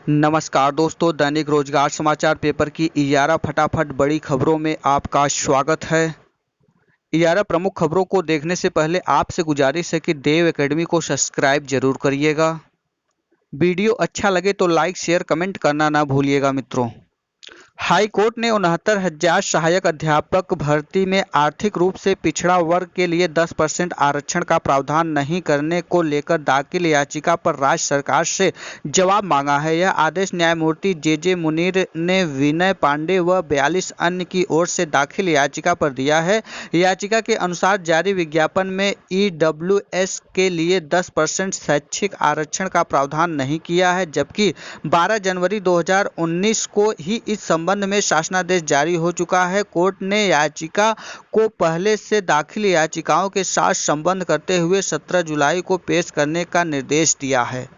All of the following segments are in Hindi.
नमस्कार दोस्तों, दैनिक रोजगार समाचार पेपर की 11 फटाफट बड़ी खबरों में आपका स्वागत है। 11 प्रमुख खबरों को देखने से पहले आपसे गुजारिश है कि देव एकेडमी को सब्सक्राइब जरूर करिएगा। वीडियो अच्छा लगे तो लाइक, शेयर, कमेंट करना ना भूलिएगा मित्रों। हाई कोर्ट ने 69,000 सहायक अध्यापक भर्ती में आर्थिक रूप से पिछड़ा वर्ग के लिए 10% आरक्षण का प्रावधान नहीं करने को लेकर दाखिल याचिका पर राज्य सरकार से जवाब मांगा है। यह आदेश न्यायमूर्ति जे मुनीर ने विनय पांडे व 42 अन्य की ओर से दाखिल याचिका पर दिया है। याचिका के अनुसार जारी विज्ञापन में EWS के लिए 10% शैक्षिक आरक्षण का प्रावधान नहीं किया है, जबकि 12 जनवरी 2019 को ही इस संबंध में शासनादेश जारी हो चुका है। कोर्ट ने याचिका को पहले से दाखिल याचिकाओं के साथ संबद्ध करते हुए 17 जुलाई को पेश करने का निर्देश दिया है।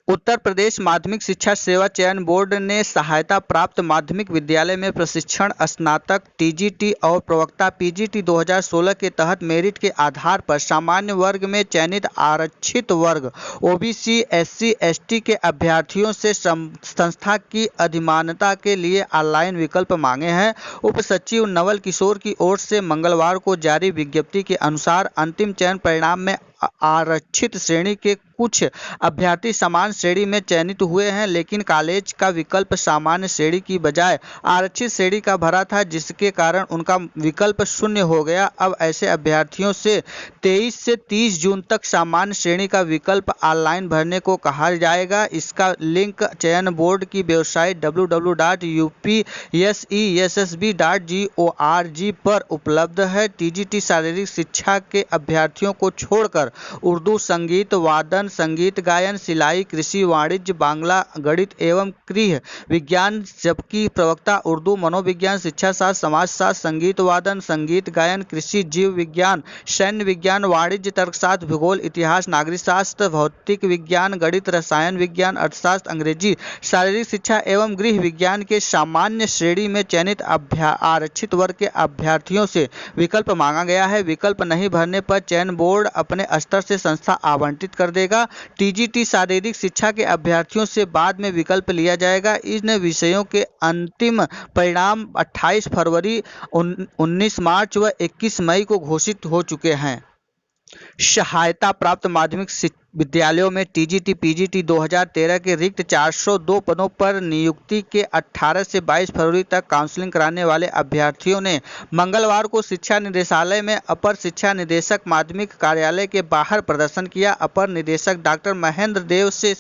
उत्तर प्रदेश माध्यमिक शिक्षा सेवा चयन बोर्ड ने सहायता प्राप्त माध्यमिक विद्यालय में प्रशिक्षण स्नातक TGT और प्रवक्ता PGT 2016 के तहत मेरिट के आधार पर सामान्य वर्ग में चयनित आरक्षित वर्ग OBC SC ST के अभ्यर्थियों से संस्था की अधिमान्यता के लिए ऑनलाइन विकल्प मांगे हैं। उप सचिव नवल किशोर की ओर से मंगलवार को जारी विज्ञप्ति के अनुसार अंतिम चयन परिणाम में आरक्षित श्रेणी के कुछ अभ्यर्थी समान श्रेणी में चयनित हुए हैं, लेकिन कॉलेज का विकल्प सामान्य श्रेणी की बजाय आरक्षित श्रेणी का भरा था, जिसके कारण उनका विकल्प शून्य हो गया। अब ऐसे अभ्यर्थियों से 23 से 30 जून तक सामान्य श्रेणी का विकल्प ऑनलाइन भरने को कहा जाएगा। इसका लिंक चयन बोर्ड की वेबसाइट www.upsessb.gorg पर उपलब्ध है। TGT शारीरिक शिक्षा के अभ्यर्थियों को छोड़कर उर्दू, संगीत, वादन, संगीत गायन, सिलाई, कृषि, वाणिज्य, बांग्ला, गणित एवं गृह विज्ञान, जबकि प्रवक्ता उर्दू, मनोविज्ञान, शिक्षा शास्त्र, समाजशास्त्र, संगीत वादन, संगीत गायन, कृषि, जीव विज्ञान, सैन्य विज्ञान, वाणिज्य, तर्कशास्त्र, भूगोल, इतिहास, नागरिक शास्त्र, भौतिक विज्ञान, गणित, रसायन विज्ञान, अर्थशास्त्र, अंग्रेजी, शारीरिक शिक्षा एवं गृह विज्ञान के सामान्य श्रेणी में चयनित आरक्षित वर्ग के अभ्यर्थियों से विकल्प मांगा गया है। विकल्प नहीं भरने पर चयन बोर्ड अपने स्तर से संस्था आवंटित कर देगा। TGT शारीरिक शिक्षा के अभ्यर्थियों से बाद में विकल्प लिया जाएगा। इन विषयों के अंतिम परिणाम 28 फरवरी, 19 मार्च व 21 मई को घोषित हो चुके हैं। सहायता प्राप्त माध्यमिक विद्यालयों में TGT PGT 2013 के रिक्त 402 पदों पर नियुक्ति के 18 से 22 फरवरी तक काउंसलिंग कराने वाले अभ्यर्थियों ने मंगलवार को शिक्षा निदेशालय में अपर शिक्षा निदेशक माध्यमिक कार्यालय के बाहर प्रदर्शन किया। अपर निदेशक डॉक्टर महेंद्र देव से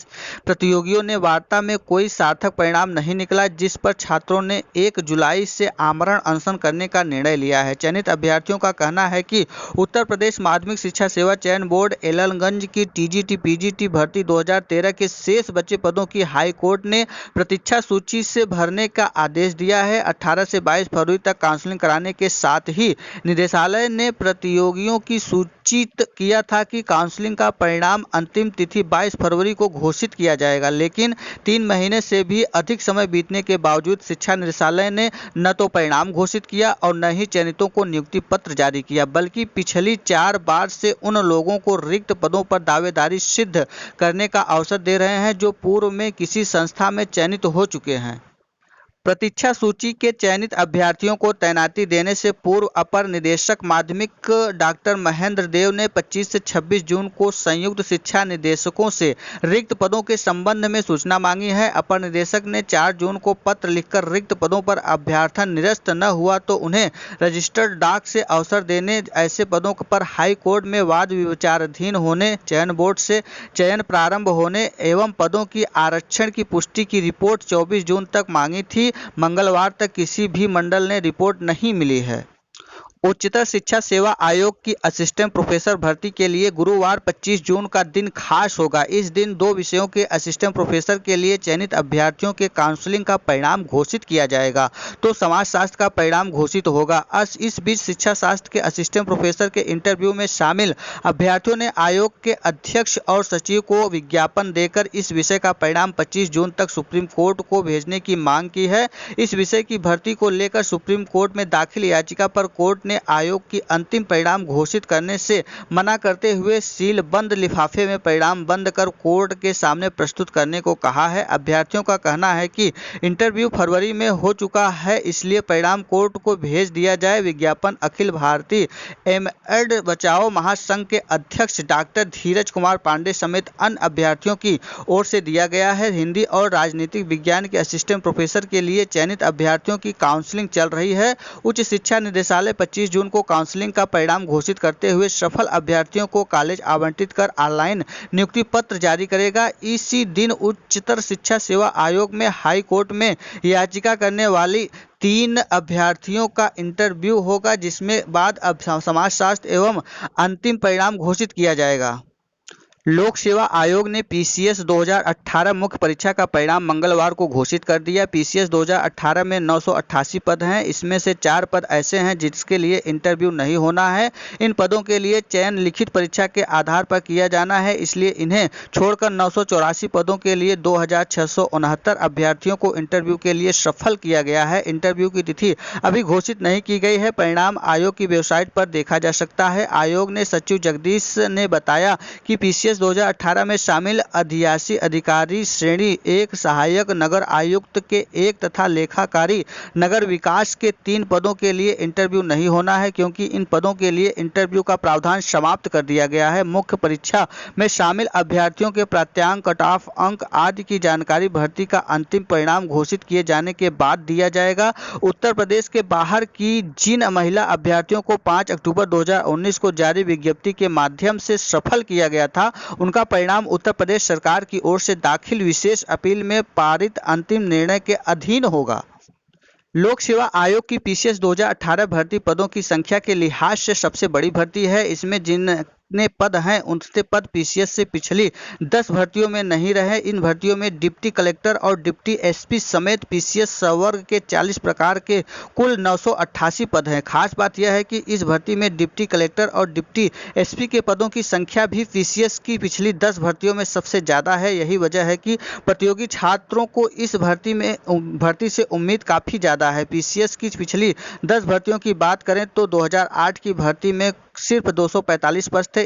प्रतियोगियों ने वार्ता में कोई सार्थक परिणाम नहीं निकला, जिस पर छात्रों ने 1 जुलाई से आमरण अनशन करने का निर्णय लिया है। चयनित अभ्यर्थियों का कहना है कि उत्तर प्रदेश माध्यमिक शिक्षा सेवा चयन बोर्ड एलनगंज की TGT PGT भर्ती 2013 के शेष बचे पदों की हाई कोर्ट ने प्रतीक्षा सूची से भरने का आदेश दिया है। 18 से 22 फरवरी तक काउंसलिंग कराने के साथ ही निदेशालय ने प्रतियोगियों की सूचित किया था कि काउंसलिंग का परिणाम अंतिम तिथि 22 फरवरी को घोषित किया जाएगा, लेकिन 3 महीने से भी अधिक समय बीतने के बावजूद शिक्षा निदेशालय ने न तो परिणाम घोषित किया और न ही चयनितों को नियुक्ति पत्र जारी किया, बल्कि पिछली 4 बार से उन लोगों को रिक्त पदों पर दावेदारी सिद्ध करने का अवसर दे रहे हैं जो पूर्व में किसी संस्था में चयनित हो चुके हैं। प्रतीक्षा सूची के चयनित अभ्यर्थियों को तैनाती देने से पूर्व अपर निदेशक माध्यमिक डॉक्टर महेंद्र देव ने 25 से 26 जून को संयुक्त शिक्षा निदेशकों से रिक्त पदों के संबंध में सूचना मांगी है। अपर निदेशक ने 4 जून को पत्र लिखकर रिक्त पदों पर अभ्यर्थन निरस्त न हुआ तो उन्हें रजिस्टर्ड डाक से अवसर देने, ऐसे पदों पर हाई कोर्ट में वाद विचाराधीन होने, चयन बोर्ड से चयन प्रारंभ होने एवं पदों की आरक्षण की पुष्टि की रिपोर्ट 24 जून तक मांगी थी। मंगलवार तक किसी भी मंडल ने रिपोर्ट नहीं मिली है। उच्चतर शिक्षा सेवा आयोग की असिस्टेंट प्रोफेसर भर्ती के लिए गुरुवार 25 जून का दिन खास होगा। इस दिन 2 विषयों के असिस्टेंट प्रोफेसर के लिए चयनित अभ्यर्थियों के काउंसलिंग का परिणाम घोषित किया जाएगा, तो समाजशास्त्र का परिणाम घोषित होगा। इस बीच शिक्षा शास्त्र के असिस्टेंट प्रोफेसर के इंटरव्यू में शामिल अभ्यर्थियों ने आयोग के अध्यक्ष और सचिव को विज्ञापन देकर इस विषय का परिणाम 25 जून तक सुप्रीम कोर्ट को भेजने की मांग की है। इस विषय की भर्ती को लेकर सुप्रीम कोर्ट में दाखिल याचिका पर कोर्ट ने आयोग की अंतिम परिणाम घोषित करने से मना करते हुए सीलबंद लिफाफे में परिणाम बंद कर कोर्ट के सामने प्रस्तुत करने को कहा है। अभ्यर्थियों का कहना है कि इंटरव्यू फरवरी में हो चुका है, इसलिए परिणाम कोर्ट को भेज दिया जाए। विज्ञापन अखिल भारतीय एमएड बचाओ महासंघ के अध्यक्ष डॉक्टर धीरज कुमार पांडे समेत अन्य अभ्यर्थियों की ओर से दिया गया है। हिंदी और राजनीतिक विज्ञान के असिस्टेंट प्रोफेसर के लिए चयनित अभ्यर्थियों की काउंसलिंग चल रही है। उच्च शिक्षा निदेशालय 25 जून को काउंसलिंग का परिणाम घोषित करते हुए सफल अभ्यर्थियों को कॉलेज आवंटित कर ऑनलाइन नियुक्ति पत्र जारी करेगा। इसी दिन उच्चतर शिक्षा सेवा आयोग में हाई कोर्ट में याचिका करने वाली 3 अभ्यर्थियों का इंटरव्यू होगा, जिसमें बाद समाजशास्त्र एवं अंतिम परिणाम घोषित किया जाएगा। लोक सेवा आयोग ने पीसीएस 2018 मुख्य परीक्षा का परिणाम मंगलवार को घोषित कर दिया। पीसीएस 2018 में 988 पद हैं। इसमें से 4 पद ऐसे हैं जिसके लिए इंटरव्यू नहीं होना है। इन पदों के लिए चयन लिखित परीक्षा के आधार पर किया जाना है, इसलिए इन्हें छोड़कर 984 पदों के लिए 2669 अभ्यर्थियों को इंटरव्यू के लिए सफल किया गया है। इंटरव्यू की तिथि अभी घोषित नहीं की गई है। परिणाम आयोग की वेबसाइट पर देखा जा सकता है। आयोग ने सचिव जगदीश ने बताया कि पीसीएस 2018 में शामिल अधियासी अधिकारी श्रेणी 1, सहायक नगर आयुक्त के 1 तथा लेखाकारी नगर विकास के 3 पदों के लिए इंटरव्यू नहीं होना है, क्योंकि इन पदों के लिए इंटरव्यू का प्रावधान समाप्त कर दिया गया है। मुख्य परीक्षा में शामिल अभ्यर्थियों के प्राप्तांक, कट ऑफ अंक आदि की जानकारी भर्ती का अंतिम परिणाम घोषित किए जाने के बाद दिया जाएगा। उत्तर प्रदेश के बाहर की जिन महिला अभ्यर्थियों को 5 अक्टूबर 2019 को जारी विज्ञप्ति के माध्यम से सफल किया गया था, उनका परिणाम उत्तर प्रदेश सरकार की ओर से दाखिल विशेष अपील में पारित अंतिम निर्णय के अधीन होगा। लोक सेवा आयोग की पीसीएस 2018 भर्ती पदों की संख्या के लिहाज से सबसे बड़ी भर्ती है। इसमें जितने पद हैं उनसे पद पीसीएस से पिछली 10 भर्तियों में नहीं रहे। इन भर्तियों में डिप्टी कलेक्टर और डिप्टी एसपी समेत पीसीएस संवर्ग के 40 प्रकार के कुल 988 पद हैं। खास बात यह है कि इस भर्ती में डिप्टी कलेक्टर और डिप्टी एसपी के पदों की संख्या भी पीसीएस की पिछली 10 भर्तियों में सबसे ज़्यादा है। यही वजह है कि प्रतियोगी छात्रों को इस भर्ती से उम्मीद काफ़ी ज़्यादा है। पीसीएस की पिछली 10 भर्तियों की बात करें तो 2008 की भर्ती में सिर्फ 245 पद थे।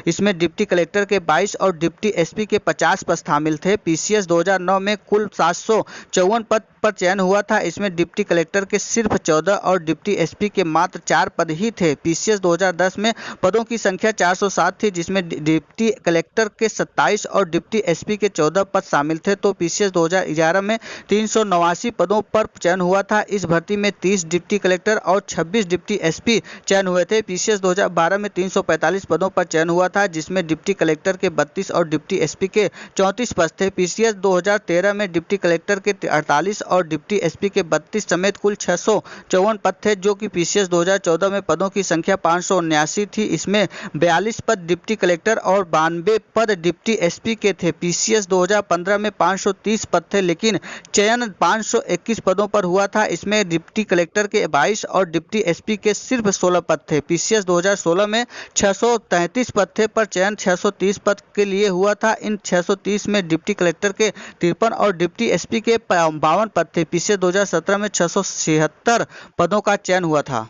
इसमें डिप्टी कलेक्टर के 22 और डिप्टी एसपी के 50 पद शामिल थे। पीसीएस 2009 में कुल 754 पद पर चयन हुआ था। इसमें डिप्टी कलेक्टर के सिर्फ 14 और डिप्टी एसपी के मात्र 4 पद ही थे। पीसीएस 2010 में पदों की संख्या 407 थी, जिसमें डिप्टी कलेक्टर के 27 और डिप्टी एसपी के 14 पद शामिल थे। तो पीसीएस 2011 में 389 पदों पर चयन हुआ था। इस भर्ती में 30 डिप्टी कलेक्टर और 26 डिप्टी एसपी चयन हुए थे। पीसीएस 2012 में 345 पदों पर चयन हुआ था, जिसमें डिप्टी कलेक्टर के 32 और डिप्टी एसपी के 34 पद थे। पीसीएस 2013 में डिप्टी कलेक्टर के 48 और डिप्टी एसपी के 32 समेत कुल 654 पद थे, जो कि पीसीएस 2014 में पदों की संख्या 579 थी। इसमें 42 पद डिप्टी कलेक्टर और 92 पद डिप्टी एसपी के थे। पीसीएस 2015 में 530 पद थे, लेकिन चयन 521 पदों पर हुआ था। इसमें डिप्टी कलेक्टर के 22 और डिप्टी एसपी के सिर्फ 16 पद थे। पीसीएस 2016 में 633 पद थे, पर चयन 630 पद के लिए हुआ था। इन 630 में डिप्टी कलेक्टर के 53 और डिप्टी एसपी के 52 पद थे। पीसीएस 2017 में 676 पदों का चयन हुआ था।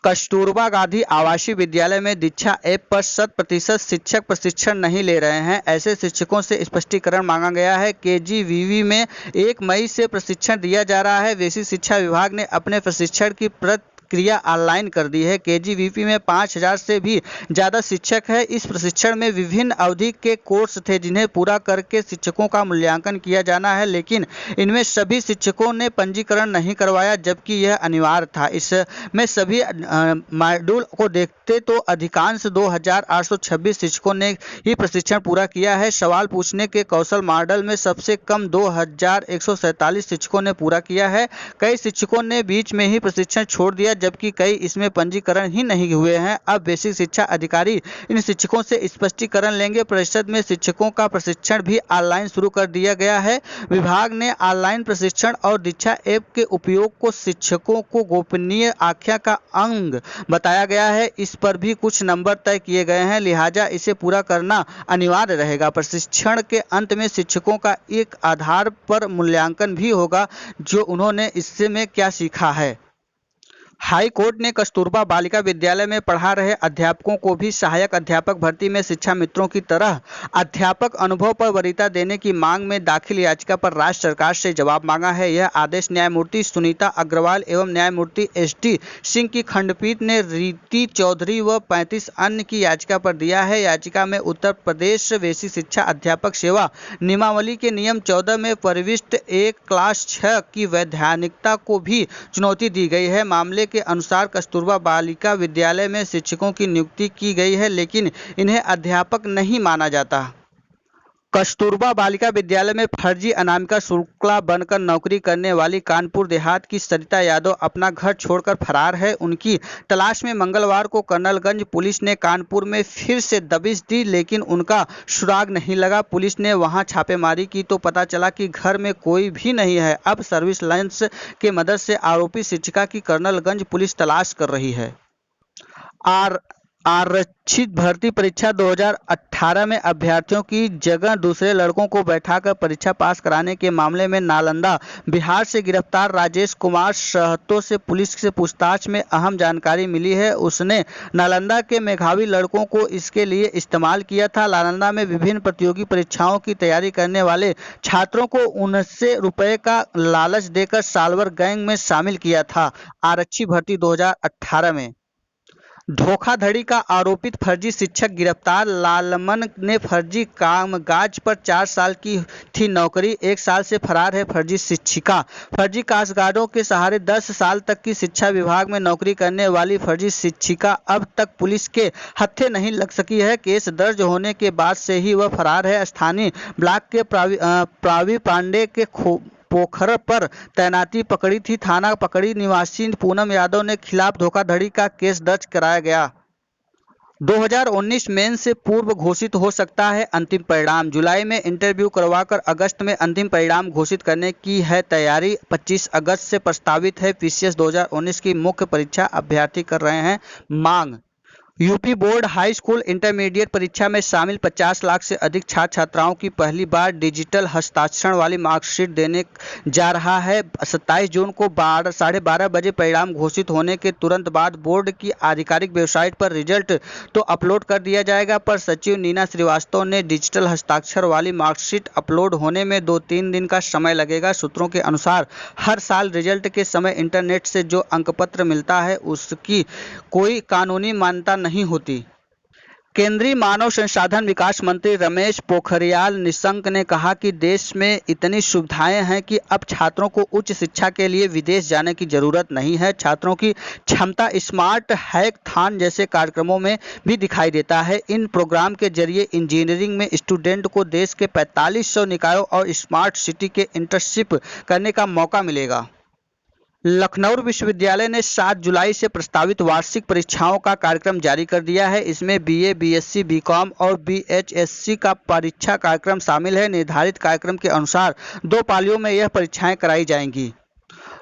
कस्तूरबा गांधी आवासीय विद्यालय में दीक्षा ऐप पर 100% शिक्षक प्रशिक्षण नहीं ले रहे हैं। ऐसे शिक्षकों से स्पष्टीकरण मांगा गया है। केजीवीवी में 1 मई से प्रशिक्षण दिया जा रहा है। बेसिक शिक्षा विभाग ने अपने प्रशिक्षण की प्रक्रिया ऑनलाइन कर दी है। केजीवीपी में 5000 से भी ज़्यादा शिक्षक है। इस प्रशिक्षण में विभिन्न अवधि के कोर्स थे, जिन्हें पूरा करके शिक्षकों का मूल्यांकन किया जाना है, लेकिन इनमें सभी शिक्षकों ने पंजीकरण नहीं करवाया, जबकि यह अनिवार्य था। इसमें सभी मॉड्यूल को देखते तो अधिकांश 2826 शिक्षकों ने ही प्रशिक्षण पूरा किया है। सवाल पूछने के कौशल मॉडल में सबसे कम 2147 शिक्षकों ने पूरा किया है। कई शिक्षकों ने बीच में ही प्रशिक्षण छोड़ दिया, जबकि कई इसमें पंजीकरण ही नहीं हुए हैं। अब बेसिक शिक्षा अधिकारी इन शिक्षकों से स्पष्टीकरण लेंगे। परिषद में शिक्षकों का प्रशिक्षण भी ऑनलाइन शुरू कर दिया गया है। विभाग ने ऑनलाइन प्रशिक्षण और दीक्षा ऐप के उपयोग को शिक्षकों को गोपनीय आख्या का अंग बताया गया है। इस पर भी कुछ नंबर तय किए गए हैं, लिहाजा इसे पूरा करना अनिवार्य रहेगा। प्रशिक्षण के अंत में शिक्षकों का एक आधार पर मूल्यांकन भी होगा, जो उन्होंने इससे में क्या सीखा है। हाई कोर्ट ने कस्तूरबा बालिका विद्यालय में पढ़ा रहे अध्यापकों को भी सहायक अध्यापक भर्ती में शिक्षा मित्रों की तरह अध्यापक अनुभव पर वरीयता देने की मांग में दाखिल याचिका पर राज्य सरकार से जवाब मांगा है। यह आदेश न्यायमूर्ति सुनीता अग्रवाल एवं न्यायमूर्ति एस.डी. सिंह की खंडपीठ ने रीति चौधरी व 35 अन्य की याचिका पर दिया है। याचिका में उत्तर प्रदेश वेसी शिक्षा अध्यापक सेवा नियमावली के नियम 14 में प्रविष्ट 1 क्लास 6 की वैधानिकता को भी चुनौती दी गई है। मामले के अनुसार कस्तूरबा बालिका विद्यालय में शिक्षकों की नियुक्ति की गई है, लेकिन इन्हें अध्यापक नहीं माना जाता। कस्तूरबा बालिका विद्यालय में फर्जी अनामिका शुक्ला बनकर नौकरी करने वाली कानपुर देहात की सरिता यादव अपना घर छोड़कर फरार है। उनकी तलाश में मंगलवार को कर्नलगंज पुलिस ने कानपुर में फिर से दबिश दी, लेकिन उनका सुराग नहीं लगा। पुलिस ने वहां छापेमारी की तो पता चला कि घर में कोई भी नहीं है। अब सर्विलांस के मदद से आरोपी शिक्षिका की कर्नलगंज पुलिस तलाश कर रही है। आरक्षित भर्ती परीक्षा 2018 में अभ्यर्थियों की जगह दूसरे लड़कों को बैठाकर परीक्षा पास कराने के मामले में नालंदा बिहार से गिरफ्तार राजेश कुमार सहतो से पुलिस से पूछताछ में अहम जानकारी मिली है। उसने नालंदा के मेधावी लड़कों को इसके लिए इस्तेमाल किया था। नालंदा में विभिन्न प्रतियोगी परीक्षाओं की तैयारी करने वाले छात्रों को 19 रुपये का लालच देकर सालवर गैंग में शामिल किया था। आरक्षित भर्ती 2018 में धोखाधड़ी का आरोपित फर्जी शिक्षक गिरफ्तार। लालमन ने फर्जी कामकाज पर 4 साल की थी नौकरी। 1 साल से फरार है फर्जी शिक्षिका। फर्जी कागजातों के सहारे 10 साल तक की शिक्षा विभाग में नौकरी करने वाली फर्जी शिक्षिका अब तक पुलिस के हत्थे नहीं लग सकी है। केस दर्ज होने के बाद से ही वह फरार है। स्थानीय ब्लॉक के प्रावी पांडे के पोखर पर तैनाती पकड़ी थी। थाना पकड़ी निवासी पूनम यादव ने खिलाफ धोखाधड़ी का केस दर्ज कराया गया। 2019 मेंस से पूर्व घोषित हो सकता है अंतिम परिणाम। जुलाई में इंटरव्यू करवाकर अगस्त में अंतिम परिणाम घोषित करने की है तैयारी। 25 अगस्त से प्रस्तावित है पीसीएस 2019 की मुख्य परीक्षा। अभ्यर्थी कर रहे हैं मांग। UP board high school intermediate परीक्षा में शामिल 50 लाख से अधिक छात्र छात्राओं की पहली बार डिजिटल हस्ताक्षर वाली मार्कशीट देने जा रहा है। 27 जून को 12:30 बजे परिणाम घोषित होने के तुरंत बाद बोर्ड की आधिकारिक वेबसाइट पर रिजल्ट तो अपलोड कर दिया जाएगा, पर सचिव नीना श्रीवास्तव ने डिजिटल हस्ताक्षर वाली मार्कशीट अपलोड होने में 2-3 दिन का समय लगेगा। सूत्रों के अनुसार हर साल रिजल्ट के समय इंटरनेट से जो अंकपत्र मिलता है उसकी कोई कानूनी मान्यता नहीं होती। केंद्रीय मानव संसाधन विकास मंत्री रमेश पोखरियाल निशंक ने कहा कि देश में इतनी सुविधाएं हैं कि अब छात्रों को उच्च शिक्षा के लिए विदेश जाने की जरूरत नहीं है। छात्रों की क्षमता स्मार्ट हैकाथॉन जैसे कार्यक्रमों में भी दिखाई देता है। इन प्रोग्राम के जरिए इंजीनियरिंग में स्टूडेंट को देश के 4500 निकायों और स्मार्ट सिटी के इंटर्नशिप करने का मौका मिलेगा। लखनऊ विश्वविद्यालय ने 7 जुलाई से प्रस्तावित वार्षिक परीक्षाओं का कार्यक्रम जारी कर दिया है। इसमें बीए, बीएससी, बीकॉम और बीएचएससी का परीक्षा कार्यक्रम शामिल है। निर्धारित कार्यक्रम के अनुसार 2 पालियों में यह परीक्षाएं कराई जाएंगी।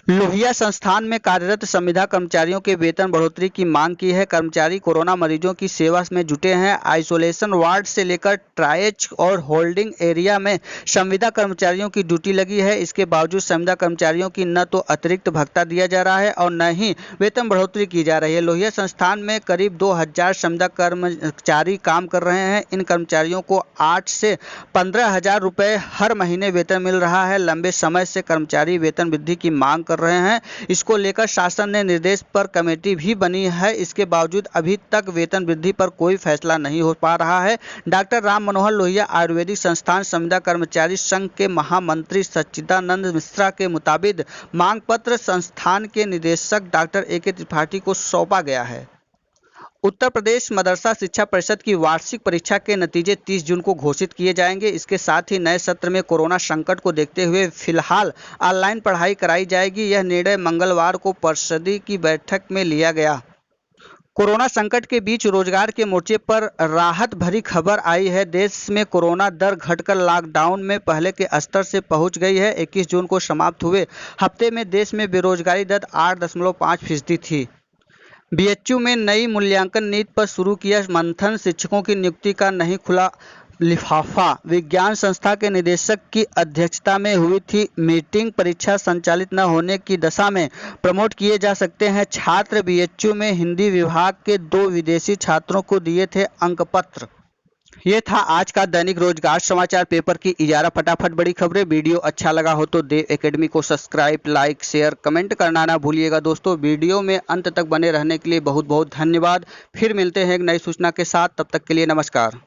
लोहिया संस्थान में कार्यरत संविदा कर्मचारियों के वेतन बढ़ोतरी की मांग की है। कर्मचारी कोरोना मरीजों की सेवा में जुटे हैं। आइसोलेशन वार्ड से लेकर ट्रायच और होल्डिंग एरिया में संविदा कर्मचारियों की ड्यूटी लगी है। इसके बावजूद संविदा कर्मचारियों की न तो अतिरिक्त भत्ता दिया जा रहा है और न ही वेतन बढ़ोतरी की जा रही है। लोहिया संस्थान में करीब 2000 संविदा कर्मचारी काम कर रहे हैं। इन कर्मचारियों को 8 से 15,000 रुपये हर महीने वेतन मिल रहा है। लंबे समय से कर्मचारी वेतन वृद्धि की मांग कर रहे हैं। इसको लेकर शासन ने निर्देश पर कमेटी भी बनी है। इसके बावजूद अभी तक वेतन वृद्धि पर कोई फैसला नहीं हो पा रहा है। डॉक्टर राम मनोहर लोहिया आयुर्वेदिक संस्थान संविदा कर्मचारी संघ के महामंत्री सच्चिदानंद मिश्रा के मुताबिक मांग पत्र संस्थान के निदेशक डॉक्टर ए.के. त्रिपाठी को सौंपा गया है। उत्तर प्रदेश मदरसा शिक्षा परिषद की वार्षिक परीक्षा के नतीजे 30 जून को घोषित किए जाएंगे। इसके साथ ही नए सत्र में कोरोना संकट को देखते हुए फिलहाल ऑनलाइन पढ़ाई कराई जाएगी। यह निर्णय मंगलवार को परिषद की बैठक में लिया गया। कोरोना संकट के बीच रोजगार के मोर्चे पर राहत भरी खबर आई है। देश में कोरोना दर घटकर लॉकडाउन में पहले के स्तर से पहुंच गई है। 21 जून को समाप्त हुए हफ्ते में देश में बेरोजगारी दर 8.5% थी। बीएचयू में नई मूल्यांकन नीति पर शुरू किया मंथन। शिक्षकों की नियुक्ति का नहीं खुला लिफाफा विज्ञान संस्था के निदेशक की अध्यक्षता में हुई थी मीटिंग। परीक्षा संचालित न होने की दशा में प्रमोट किए जा सकते हैं छात्र। बीएचयू में हिंदी विभाग के 2 विदेशी छात्रों को दिए थे अंकपत्र। ये था आज का दैनिक रोजगार समाचार पेपर की इजारा फटाफट बड़ी खबरें। वीडियो अच्छा लगा हो तो देव एकेडमी को सब्सक्राइब, लाइक, शेयर, कमेंट करना ना भूलिएगा दोस्तों। वीडियो में अंत तक बने रहने के लिए बहुत बहुत धन्यवाद। फिर मिलते हैं एक नई सूचना के साथ, तब तक के लिए नमस्कार।